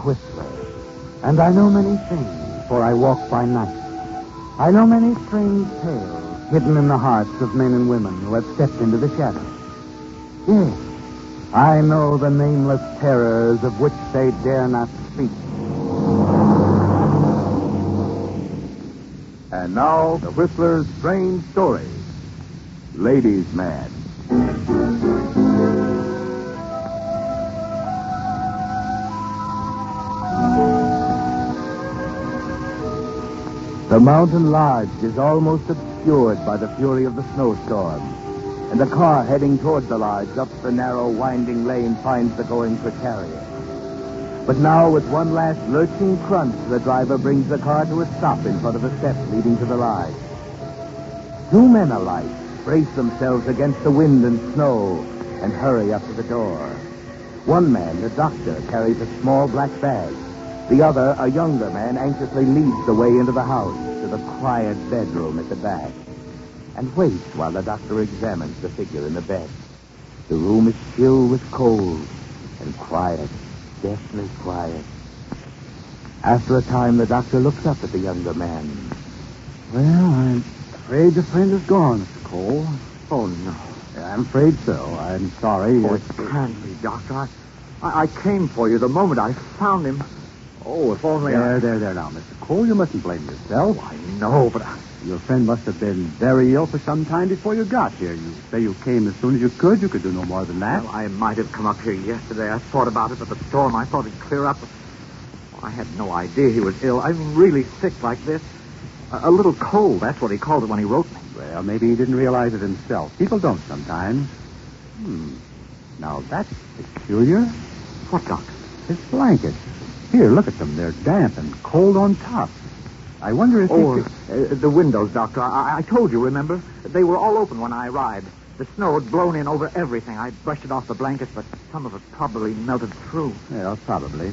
whistler, and I know many things, for I walk by night. I know many strange tales hidden in the hearts of men and women who have stepped into the shadows. Yes, I know the nameless terrors of which they dare not speak. And now, the Whistler's strange story. Ladies' Man. The mountain lodge is almost obscured by the fury of the snowstorm, and the car heading toward the lodge up the narrow, winding lane finds the going precarious. But now, with one last lurching crunch, the driver brings the car to a stop in front of the steps leading to the lodge. Two men alike brace themselves against the wind and snow and hurry up to the door. One man, the doctor, carries a small black bag. The other, a younger man, anxiously leads the way into the house to the quiet bedroom at the back and waits while the doctor examines the figure in the bed. The room is filled with cold and quiet, deathly quiet. After a time, the doctor looks up at the younger man. Well, I'm afraid the friend is gone, Mr. Cole. Oh, no. Yeah, I'm afraid so. I'm sorry. Oh, it can't be, Doctor. I came for you the moment I found him. Oh, if only There now, Mr. Cole. You mustn't blame yourself. Oh, I know, but Your friend must have been very ill for some time before you got here. You say you came as soon as you could. You could do no more than that. Well, I might have come up here yesterday. I thought about it, but the storm, I thought it'd clear up. I had no idea he was ill. I mean, really sick like this. A little cold, that's what he called it when he wrote me. Well, maybe he didn't realize it himself. People don't sometimes. Now, that's peculiar. What, Doctor? His blankets. Here, look at them. They're damp and cold on top. I wonder if the windows, Doctor. I told you, remember? They were all open when I arrived. The snow had blown in over everything. I brushed it off the blankets, but some of it probably melted through. Well, probably.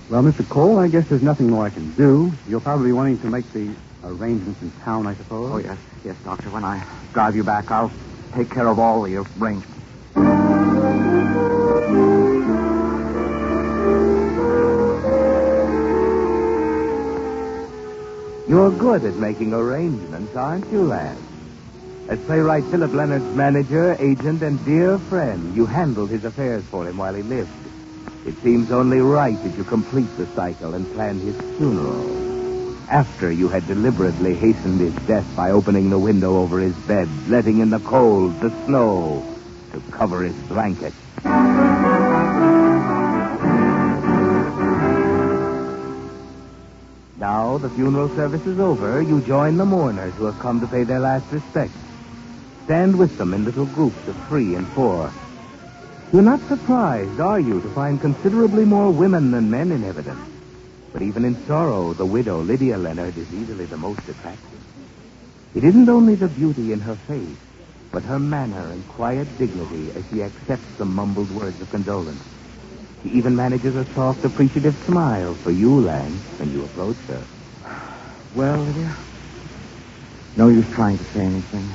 Well, Mr. Cole, I guess there's nothing more I can do. You're probably wanting to make the arrangements in town, I suppose? Oh, yes, Doctor. When I drive you back, I'll take care of all the arrangements. You're good at making arrangements, aren't you, lad? As playwright Philip Leonard's manager, agent, and dear friend, you handled his affairs for him while he lived. It seems only right that you complete the cycle and plan his funeral. After you had deliberately hastened his death by opening the window over his bed, letting in the cold, the snow, to cover his blanket. Now, the funeral service is over. You join the mourners who have come to pay their last respects. Stand with them in little groups of 3 and 4. You're not surprised, are you, to find considerably more women than men in evidence? But even in sorrow, the widow, Lydia Leonard, is easily the most attractive. It isn't only the beauty in her face, but her manner and quiet dignity as she accepts the mumbled words of condolence. She even manages a soft, appreciative smile for you, Lance, when you approach her. Well, Lydia, no use trying to say anything.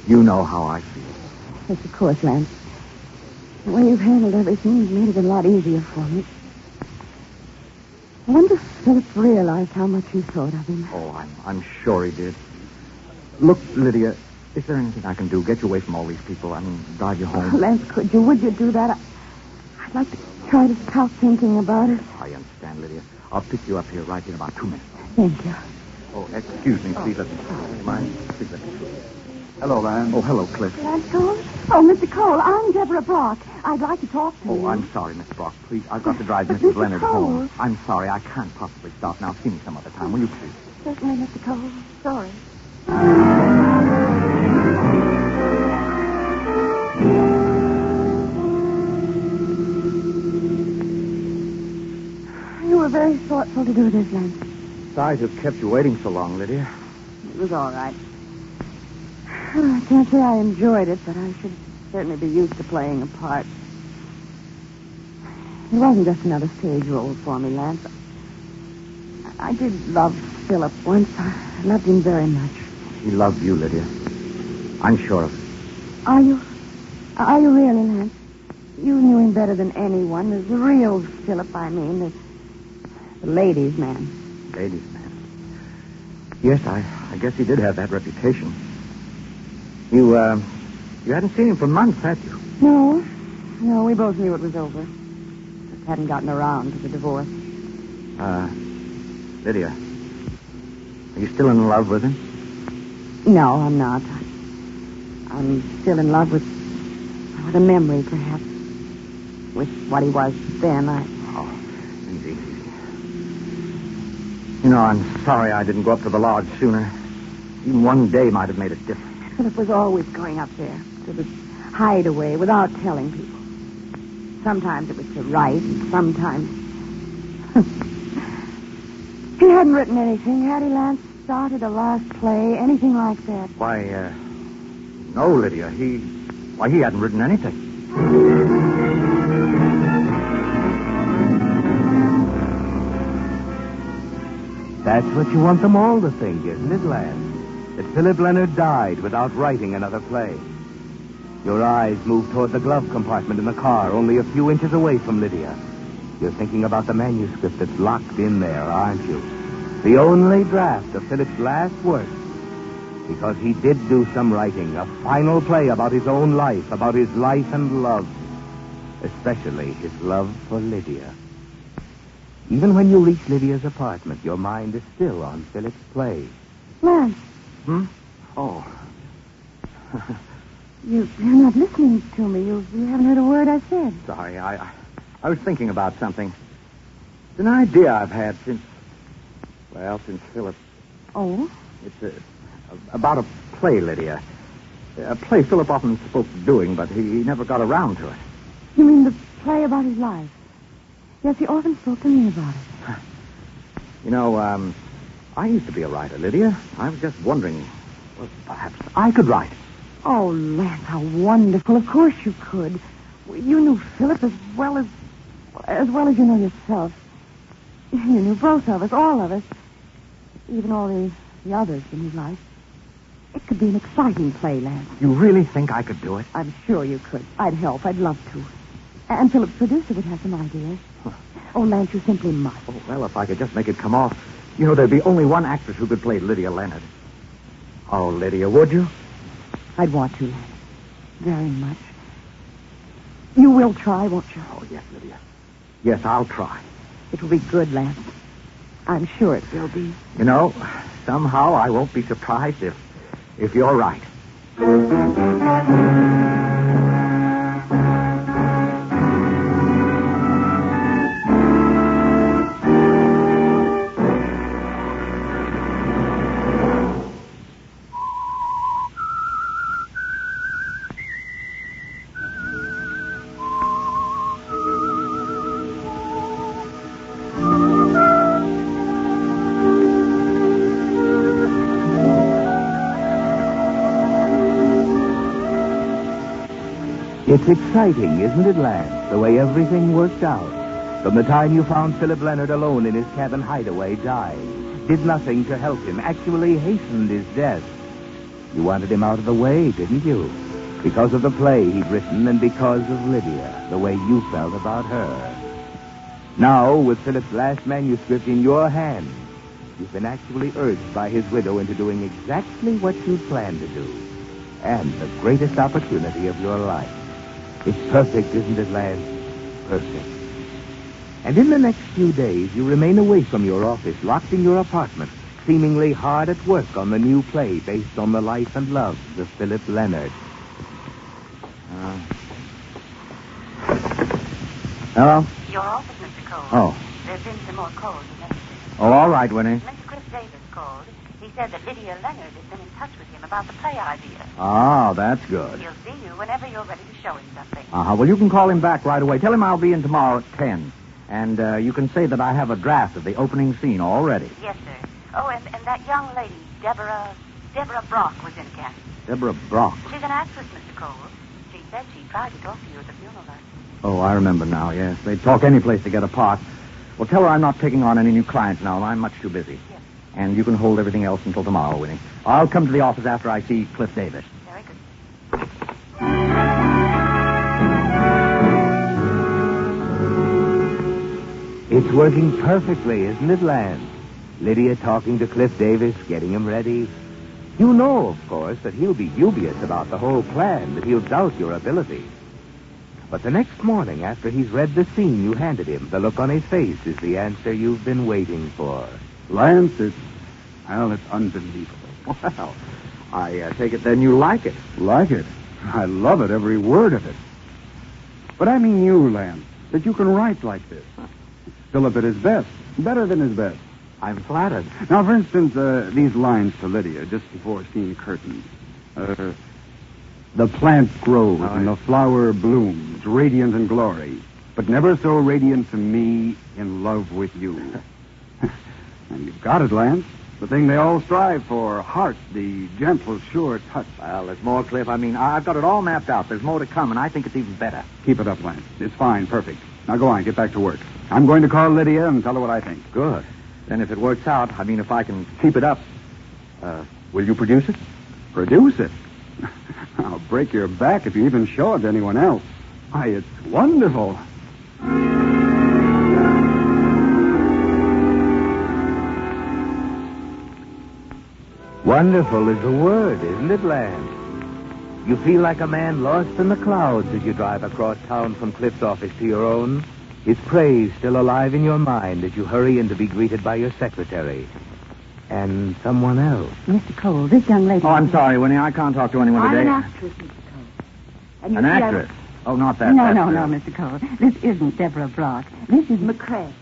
You know how I feel. Yes, of course, Lance. The way you've handled everything has made it a lot easier for me. I wonder if Philip realized how much you thought of him. Oh, I'm sure he did. Look, Lydia, is there anything I can do? Get you away from all these people. I mean, drive you home. Oh, Lance, would you do that? I'd like to try to stop thinking about it. I understand, Lydia. I'll pick you up here right in about 2 minutes. Thank you. Oh, excuse me, please let me through. Do you mind? Please let me through. Hello, Van. Oh, hello, Cliff. Lance Cole? Oh, Mr. Cole, I'm Deborah Brock. I'd like to talk to you. Oh, I'm sorry, Miss Brock. Please, I've got to drive Mrs. Mr. Leonard Cole. home. I'm sorry, I can't possibly stop now. See me some other time, will you, please? Certainly, Mr. Cole. Sorry. You were very thoughtful to do this, Lance. Sorry to have kept you waiting so long, Lydia. It was all right. I can't say I enjoyed it, but I should certainly be used to playing a part. It wasn't just another stage role for me, Lance. I did love Philip once. I loved him very much. He loved you, Lydia. I'm sure of it. Are you? Are you really, Lance? You knew him better than anyone. The real Philip, I mean. The ladies' man. Ladies' man. Yes, I guess he did have that reputation. You hadn't seen him for months, had you? No. No, we both knew it was over. Just hadn't gotten around to the divorce. Lydia, are you still in love with him? No, I'm not. I'm still in love with a memory, perhaps. With what he was then, Oh, easy. You know, I'm sorry I didn't go up to the lodge sooner. Even one day might have made a difference. Philip was always going up there to the hideaway without telling people. Sometimes it was to write, and sometimes... He hadn't written anything, had he, Lance? Started a last play, anything like that? Why, no, Lydia. He hadn't written anything. That's what you want them all to think, isn't it, Lance? That Philip Leonard died without writing another play. Your eyes move toward the glove compartment in the car, only a few inches away from Lydia. You're thinking about the manuscript that's locked in there, aren't you? The only draft of Philip's last work. Because he did do some writing, a final play about his own life, about his life and love. Especially his love for Lydia. Even when you reach Lydia's apartment, your mind is still on Philip's play. Lance. Oh. You're not listening to me. You haven't heard a word I said. Sorry, I was thinking about something. It's an idea I've had since Philip. Oh? It's about a play, Lydia. A play Philip often spoke of doing, but he never got around to it. You mean the play about his life? Yes, he often spoke to me about it. You know, I used to be a writer, Lydia. I was just wondering, well, perhaps I could write. Oh, Lance, how wonderful. Of course you could. You knew Philip as well as you know yourself. You knew both of us, all of us. Even all the others in his life. It could be an exciting play, Lance. You really think I could do it? I'm sure you could. I'd help. I'd love to. And Philip's producer would have some ideas. Oh, Lance, you simply must. Oh, well, if I could just make it come off. You know, there'd be only one actress who could play Lydia Leonard. Oh, Lydia, would you? I'd want to, Lance. Very much. You will try, won't you? Oh, yes, Lydia. Yes, I'll try. It will be good, Lance. I'm sure it will be. You know, somehow I won't be surprised if you're right. It's exciting, isn't it, Lance, the way everything worked out? From the time you found Philip Leonard alone in his cabin hideaway, dying, did nothing to help him, actually hastened his death. You wanted him out of the way, didn't you? Because of the play he'd written and because of Lydia, the way you felt about her. Now, with Philip's last manuscript in your hands, you've been actually urged by his widow into doing exactly what you'd planned to do. And the greatest opportunity of your life. It's perfect, isn't it, Lance? Perfect. And in the next few days, you remain away from your office, locked in your apartment, seemingly hard at work on the new play based on the life and love of Philip Leonard. Hello? Your office, Mr. Cole. Oh. There's been some more calls and messages. Oh, all right, Winnie. Mr. Cliff Davis called. He said that Lydia Leonard has been in touch with him about the play idea. Oh, that's good. He'll see you whenever you're ready to show him something. Well, you can call him back right away. Tell him I'll be in tomorrow at 10. And you can say that I have a draft of the opening scene already. Yes, sir. Oh, and that young lady, Deborah Brock, was in again. Deborah Brock. She's an actress, Mr. Cole. She said she tried to talk to you at the funeral last night. Oh, I remember now, yes. They'd talk any place to get a part. Well, tell her I'm not taking on any new clients now. I'm much too busy. Yes. And you can hold everything else until tomorrow, Winnie. I'll come to the office after I see Cliff Davis. Very good. It's working perfectly, isn't it, Lance? Lydia talking to Cliff Davis, getting him ready. You know, of course, that he'll be dubious about the whole plan, that he'll doubt your ability. But the next morning, after he's read the scene you handed him, the look on his face is the answer you've been waiting for. Lance, it's unbelievable. Well, I take it then you like it. Like it? I love it, every word of it. But I mean you, Lance, that you can write like this. Philip at his best, better than his best. I'm flattered. Now, for instance, these lines to Lydia, just before scene curtains. The plant grows and the flower blooms, radiant in glory, but never so radiant to me, in love with you. And you've got it, Lance. The thing they all strive for, heart, the gentle, sure touch. Well, there's more, Cliff. I mean, I've got it all mapped out. There's more to come, and I think it's even better. Keep it up, Lance. It's fine, perfect. Now go on, get back to work. I'm going to call Lydia and tell her what I think. Good. Then if it works out, I mean, if I can keep it up, will you produce it? Produce it? I'll break your back if you even show it to anyone else. Why, it's wonderful. Wonderful is the word, isn't it, Lance? You feel like a man lost in the clouds as you drive across town from Cliff's office to your own. His praise still alive in your mind as you hurry in to be greeted by your secretary. And someone else. Mr. Cole, this young lady... Oh, I'm sorry, Winnie. I can't talk to anyone today. I'm an actress, Mr. Cole. And you An see, actress? Oh, not that. No, Mr. Cole. This isn't Deborah Brock. This is McCrae.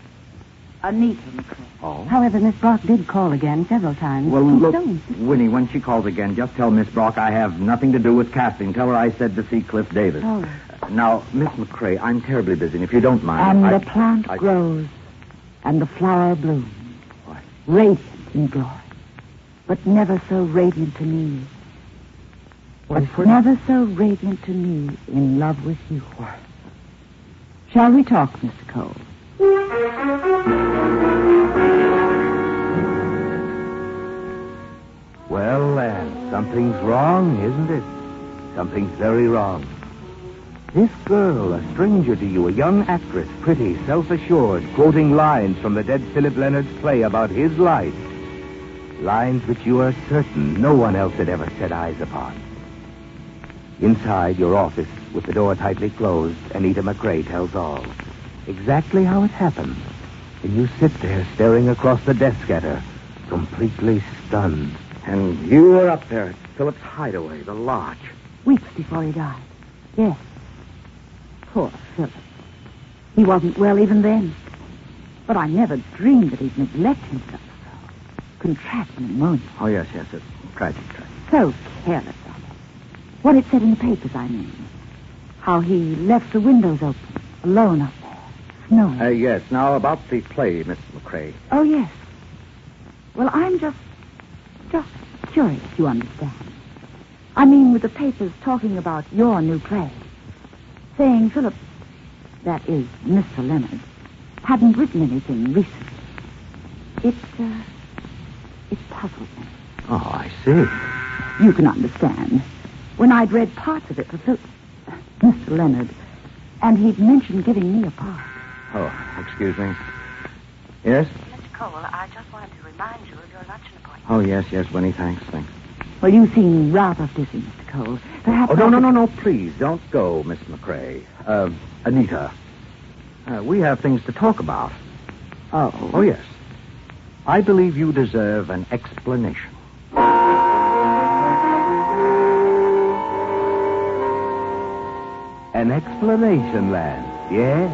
Anita McCrae. Oh? However, Miss Brock did call again several times. Well, She's look, so insistent. Winnie, when she calls again, just tell Miss Brock I have nothing to do with casting. Tell her I said to see Cliff Davis. Oh. Now, Miss McCrae, I'm terribly busy, and if you don't mind... And the plant grows, and the flower blooms, radiant in glory, but never so radiant to me. But never so radiant to me in love with you. Shall we talk, Mr. Cole? Well, Lance, something's wrong, isn't it? Something's very wrong. This girl, a stranger to you, a young actress, pretty, self-assured, quoting lines from the dead Philip Leonard's play about his life. Lines which you are certain no one else had ever set eyes upon. Inside your office, with the door tightly closed, Anita McCrae tells all. Exactly how it happened. And you sit there staring across the desk at her, completely stunned. And you were up there at Philip's hideaway, the lodge. Weeks before he died. Yes. Poor Philip. He wasn't well even then. But I never dreamed that he'd neglect himself so. Contract pneumonia. Oh, yes, it's tragic. So careless of him. What it said in the papers, I mean. How he left the windows open, alone up there, snowing. Yes. Now, about the play, Miss McCrae. Oh, yes. Well, I'm just curious, you understand. I mean, with the papers talking about your new play. Saying Philip, that is, Mr. Leonard, hadn't written anything recently. It puzzled me. Oh, I see. You can understand. When I'd read parts of it for Philip, Mr. Leonard, and he'd mentioned giving me a part. Oh, excuse me. Yes? Mr. Cole, I just wanted to remind you of your luncheon appointment. Oh, yes, Winnie, thanks. Well, you seem rather busy, Mr. Cole. Perhaps... Oh, no, please, don't go, Miss McCrae. Anita. We have things to talk about. Oh. Oh, yes. I believe you deserve an explanation. An explanation, Lance, yes?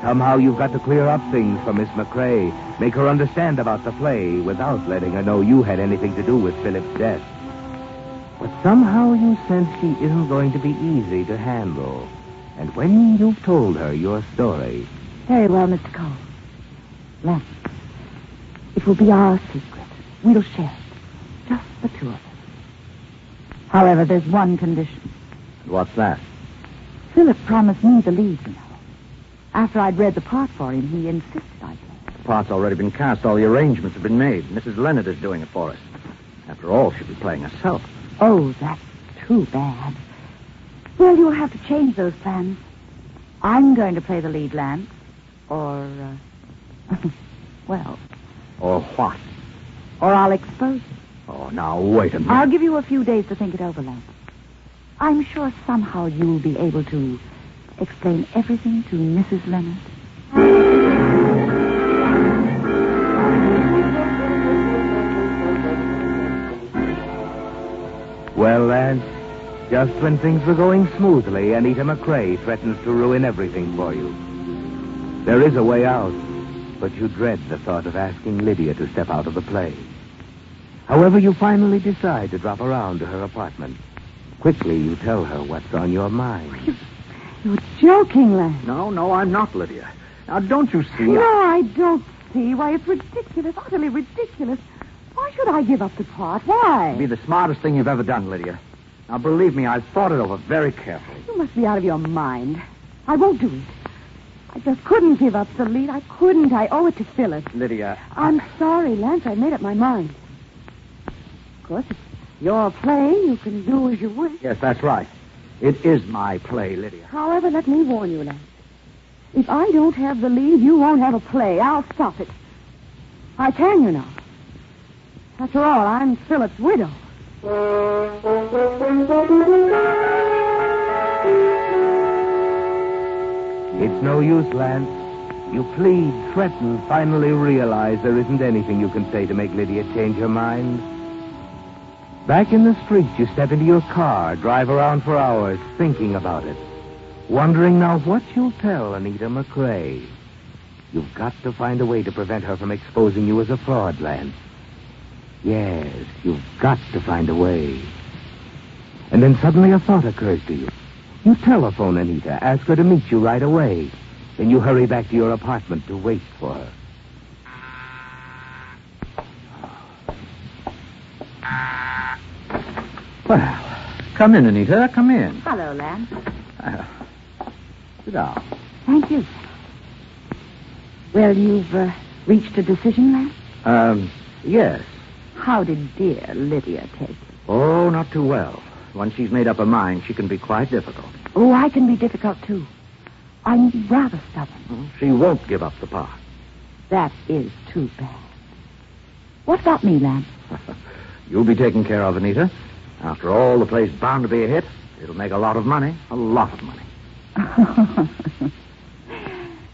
Somehow you've got to clear up things for Miss McCrae, make her understand about the play without letting her know you had anything to do with Philip's death. But somehow you sense she isn't going to be easy to handle. And when you've told her your story... Very well, Mr. Cole. Lance, it will be our secret. We'll share it. Just the two of us. However, there's one condition. What's that? Philip promised me the lead, you know. After I'd read the part for him, he insisted I did. The part's already been cast. All the arrangements have been made. Mrs. Leonard is doing it for us. After all, she'll be playing herself. Oh, that's too bad. Well, you'll have to change those plans. I'm going to play the lead, Lance. Or Well, Or what? or I'll expose you. Oh, now, wait a minute. I'll give you a few days to think it over, Lance. I'm sure somehow you'll be able to explain everything to Mrs. Leonard. Well, Lance, just when things were going smoothly, Anita McCrae threatens to ruin everything for you. There is a way out, but you dread the thought of asking Lydia to step out of the play. However, you finally decide to drop around to her apartment. Quickly, you tell her what's on your mind. You're joking, Lance. No, I'm not, Lydia. Now, don't you see? No, I don't see. Why, it's ridiculous, utterly ridiculous. Why should I give up the part? Why? It'd be the smartest thing you've ever done, Lydia. Now, believe me, I've thought it over very carefully. You must be out of your mind. I won't do it. I just couldn't give up the lead. I couldn't. I owe it to Phyllis. Lydia... I'm sorry, Lance. I made up my mind. Of course, it's your play. You can do as you wish. Yes, that's right. It is my play, Lydia. However, let me warn you, Lance. If I don't have the lead, you won't have a play. I'll stop it. I can, you know. After all, I'm Philip's widow. It's no use, Lance. You plead, threaten, finally realize there isn't anything you can say to make Lydia change her mind. Back in the street, you step into your car, drive around for hours, thinking about it. Wondering now what you'll tell Anita McCrae. You've got to find a way to prevent her from exposing you as a fraud, Lance. Yes, you've got to find a way. And then suddenly a thought occurs to you. You telephone Anita, ask her to meet you right away. Then you hurry back to your apartment to wait for her. Well, come in, Anita. Come in. Hello, Lance. Sit down. Thank you. Well, you've reached a decision, Lance? Yes. How did dear Lydia take it? Oh, not too well. Once she's made up her mind, she can be quite difficult. Oh, I can be difficult, too. I'm rather stubborn. She won't give up the part. That is too bad. What about me, Lance? You'll be taken care of, Anita. After all, the play's bound to be a hit. It'll make a lot of money. A lot of money.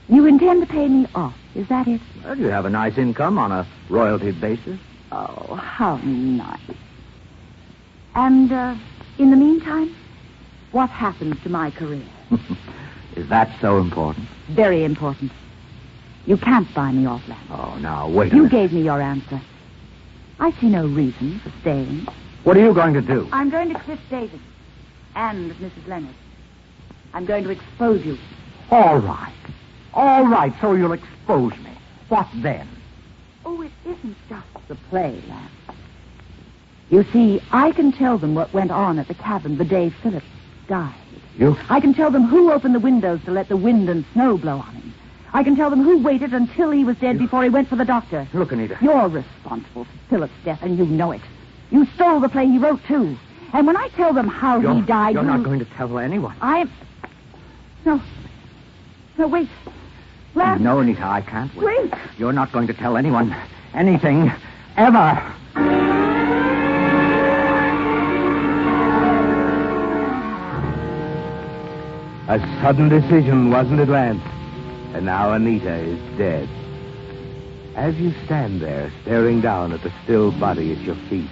You intend to pay me off, is that it? Well, you have a nice income on a royalty basis. Oh, how nice. And, in the meantime, what happens to my career? Is that so important? Very important. You can't buy me off, Lance. Oh, now, wait a You minute. gave me your answer. I see no reason for staying. What are you going to do? I'm going to Cliff Davis and Mrs. Leonard. I'm going to expose you. All right. All right, so you'll expose me. What then? Oh, it isn't just the play, Lance. You see, I can tell them what went on at the cabin the day Philip died. You? I can tell them who opened the windows to let the wind and snow blow on him. I can tell them who waited until he was dead before he went for the doctor. Look, Anita. You're responsible for Philip's death, and you know it. You stole the play he wrote, too. And when I tell them how he died... You're not going to tell anyone. No, wait. Lance. No, Anita, I can't wait. Wait. You're not going to tell anyone anything, ever. A sudden decision, wasn't it, Lance? And now Anita is dead. As you stand there, staring down at the still body at your feet,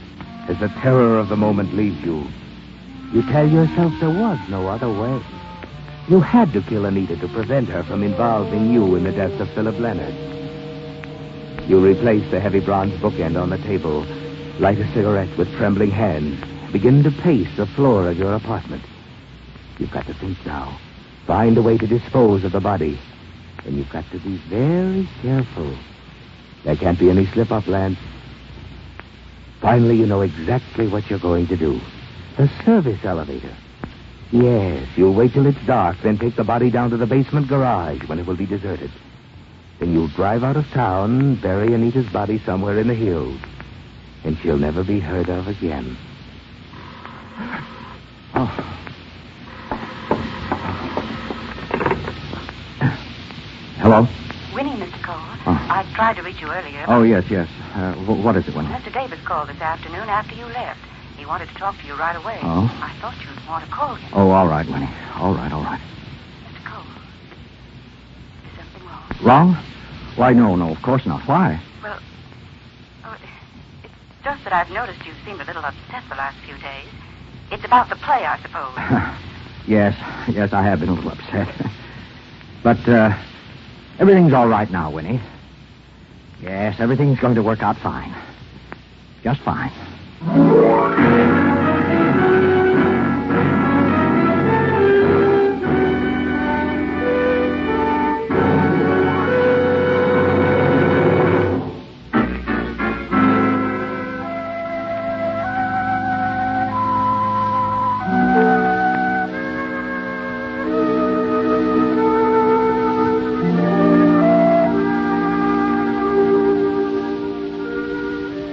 as the terror of the moment leaves you, you tell yourself there was no other way. You had to kill Anita to prevent her from involving you in the death of Philip Leonard. You replace the heavy bronze bookend on the table, light a cigarette with trembling hands, begin to pace the floor of your apartment. You've got to think now. Find a way to dispose of the body. And you've got to be very careful. There can't be any slip-up, Lance. Finally, you know exactly what you're going to do. The service elevator. Yes, you'll wait till it's dark, then take the body down to the basement garage when it will be deserted. Then you'll drive out of town, bury Anita's body somewhere in the hills. And she'll never be heard of again. Oh. Hello? Winnie, Mr. Cole. Oh. I tried to reach you earlier. Oh, yes. What is it, Winnie? Mr. Davis called this afternoon after you left. He wanted to talk to you right away. Oh? I thought you'd want to call him. Oh, all right, Winnie. All right. Mr. Cole, is something wrong? Wrong? Why, no, of course not. Why? Well, it's just that I've noticed you seemed a little upset the last few days. It's about the play, I suppose. Yes, I have been a little upset. But, everything's all right now, Winnie. Yes, everything's going to work out fine. Just fine.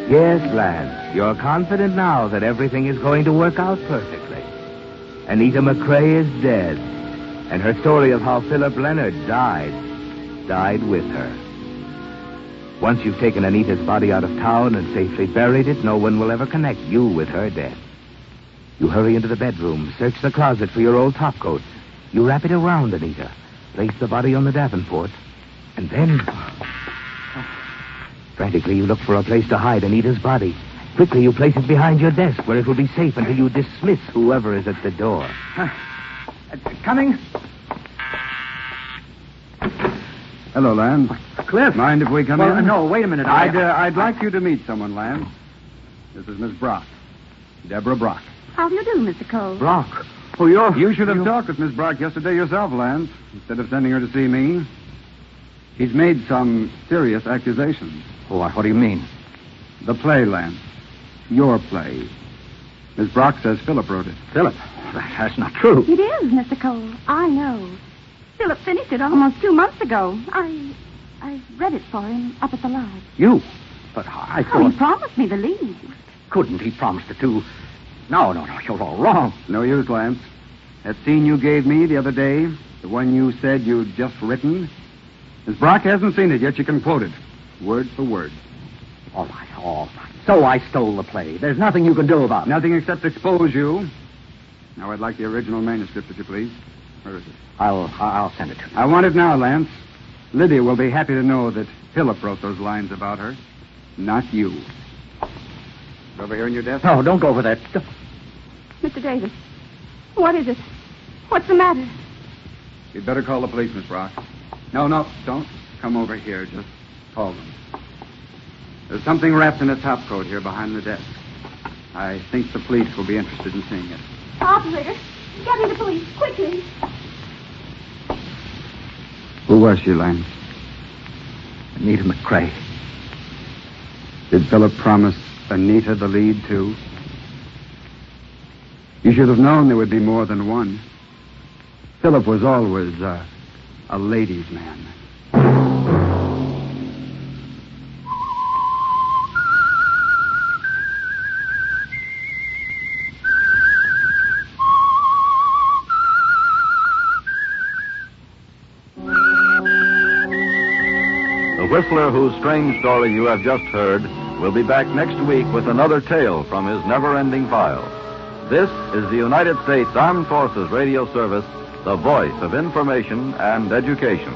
Yes, lads, you're confident now that everything is going to work out perfectly. Anita McCrae is dead, and her story of how Philip Leonard died with her. Once you've taken Anita's body out of town and safely buried it, no one will ever connect you with her death. You hurry into the bedroom, search the closet for your old topcoat. You wrap it around Anita, place the body on the Davenport, and then... Frantically, you look for a place to hide Anita's body. Quickly, you place it behind your desk where it will be safe until you dismiss whoever is at the door. Coming? Hello, Lance. Cliff. Mind if we come in? No, wait a minute. I'd like you to meet someone, Lance. This is Miss Brock. Deborah Brock. How do you do, Mr. Cole? Brock. Oh, You should have talked with Miss Brock yesterday yourself, Lance, instead of sending her to see me. He's made some serious accusations. What do you mean? The play, Lance. Your play. Miss Brock says Philip wrote it. Philip? That's not true. It is, Mr. Cole. I know. Philip finished it almost 2 months ago. I read it for him up at the lodge. You? But I Oh, thought... he promised me the lead. Couldn't he promise it to... No, you're all wrong. No use, Lance. That scene you gave me the other day, the one you said you'd just written, Miss Brock hasn't seen it yet. She can quote it, word for word. All right. So I stole the play. There's nothing you can do about it. Nothing except expose you. Now, I'd like the original manuscript, if you please. Where is it? I'll send it to you. I want it now, Lance. Lydia will be happy to know that Philip wrote those lines about her, not you. Over here in your desk? No, don't go over there. Mr. Davis, what is it? What's the matter? You'd better call the police, Miss Brock. No, don't come over here. Just call them. There's something wrapped in a topcoat here behind the desk. I think the police will be interested in seeing it. Operator, get me the police, quickly. Who was she, Lance? Anita McCrae. Did Philip promise Anita the lead, too? You should have known there would be more than one. Philip was always a ladies' man. The Whistler, whose strange story you have just heard, will be back next week with another tale from his never-ending file. This is the United States Armed Forces Radio Service, the voice of information and education.